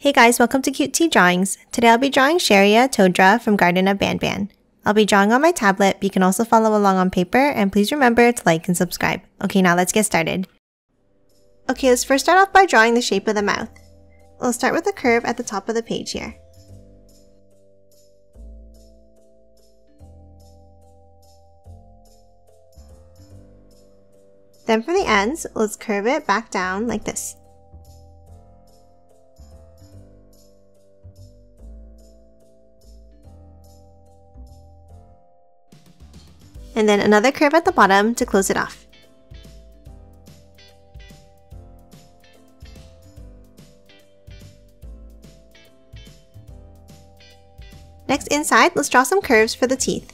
Hey guys, welcome to Cute Tea Drawings. Today I'll be drawing Sheria Toadra from Garten of Banban. I'll be drawing on my tablet, but you can also follow along on paper, and please remember to like and subscribe. Okay, now let's get started. Okay, let's first start off by drawing the shape of the mouth. We'll start with a curve at the top of the page here. Then for the ends, let's curve it back down like this. And then another curve at the bottom to close it off. Next, inside, let's draw some curves for the teeth.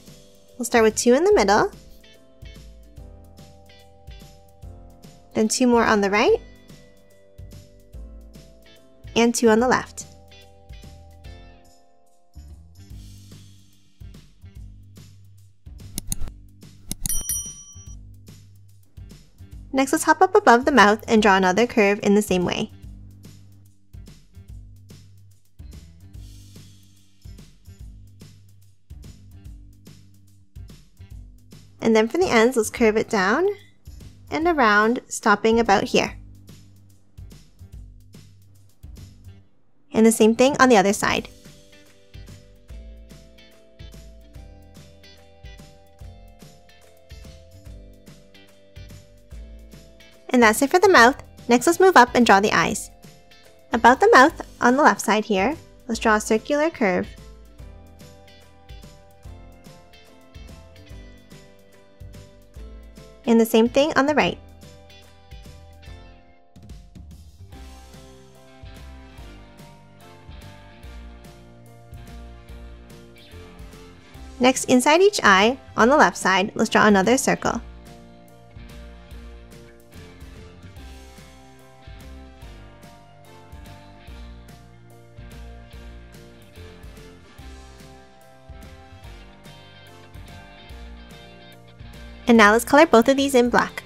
We'll start with 2 in the middle, then 2 more on the right, and 2 on the left. Next, let's hop up above the mouth and draw another curve in the same way. And then for the ends, let's curve it down and around, stopping about here. And the same thing on the other side. And that's it for the mouth. Next, let's move up and draw the eyes. About the mouth, on the left side here, let's draw a circular curve. And the same thing on the right. Next, inside each eye, on the left side, let's draw another circle. And now let's color both of these in black.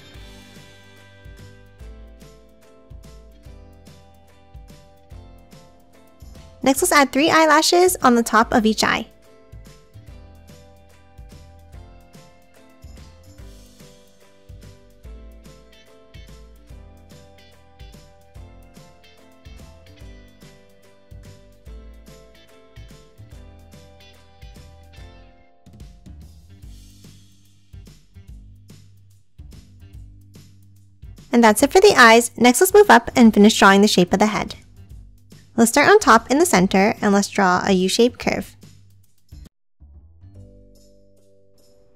Next, let's add 3 eyelashes on the top of each eye. And that's it for the eyes. Next, let's move up and finish drawing the shape of the head. Let's start on top in the center and let's draw a U-shaped curve.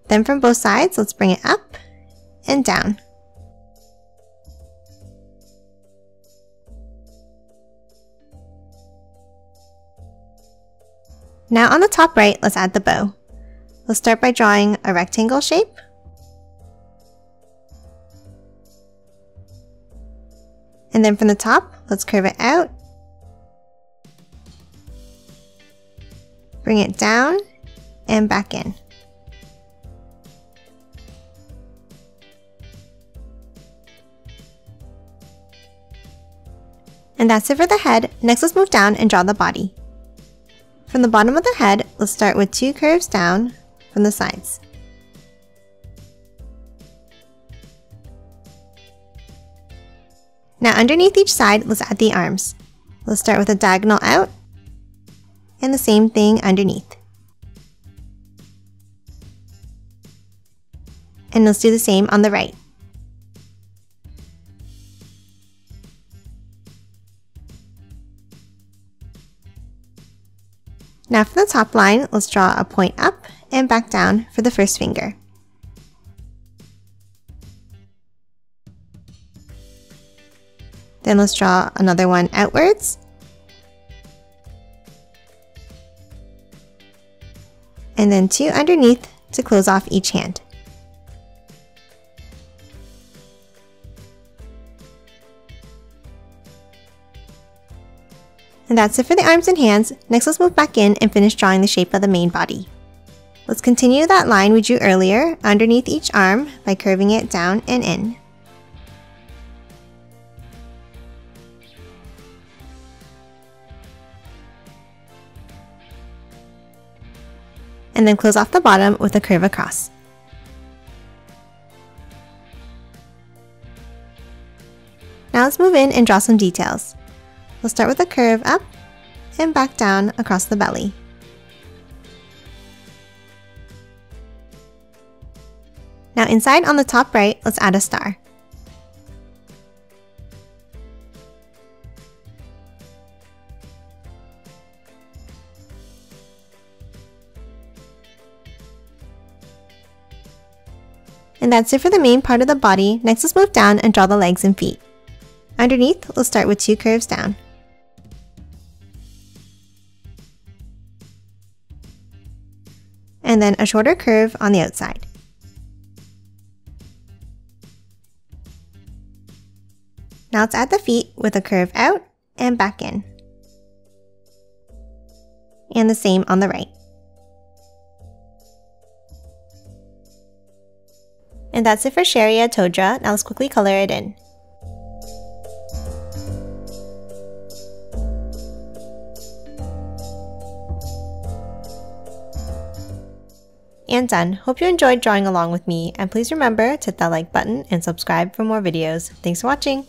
Then from both sides, let's bring it up and down. Now on the top right, let's add the bow. Let's start by drawing a rectangle shape. And then from the top, let's curve it out, bring it down, and back in. And that's it for the head. Next, let's move down and draw the body. From the bottom of the head, let's start with 2 curves down from the sides. Now underneath each side, let's add the arms. Let's start with a diagonal out, and the same thing underneath. And let's do the same on the right. Now for the top line, let's draw a point up and back down for the first finger. Then let's draw another one outwards. And then 2 underneath to close off each hand. And that's it for the arms and hands. Next, let's move back in and finish drawing the shape of the main body. Let's continue that line we drew earlier underneath each arm by curving it down and in. and then close off the bottom with a curve across. Now let's move in and draw some details. We'll start with a curve up and back down across the belly. Now inside on the top right, let's add a star. And that's it for the main part of the body. Next, let's move down and draw the legs and feet. Underneath, we'll start with 2 curves down. And then a shorter curve on the outside. Now let's add the feet with a curve out and back in. And the same on the right. And that's it for Sheria Toadra. Now let's quickly color it in. And done. Hope you enjoyed drawing along with me, and please remember to hit that like button and subscribe for more videos. Thanks for watching!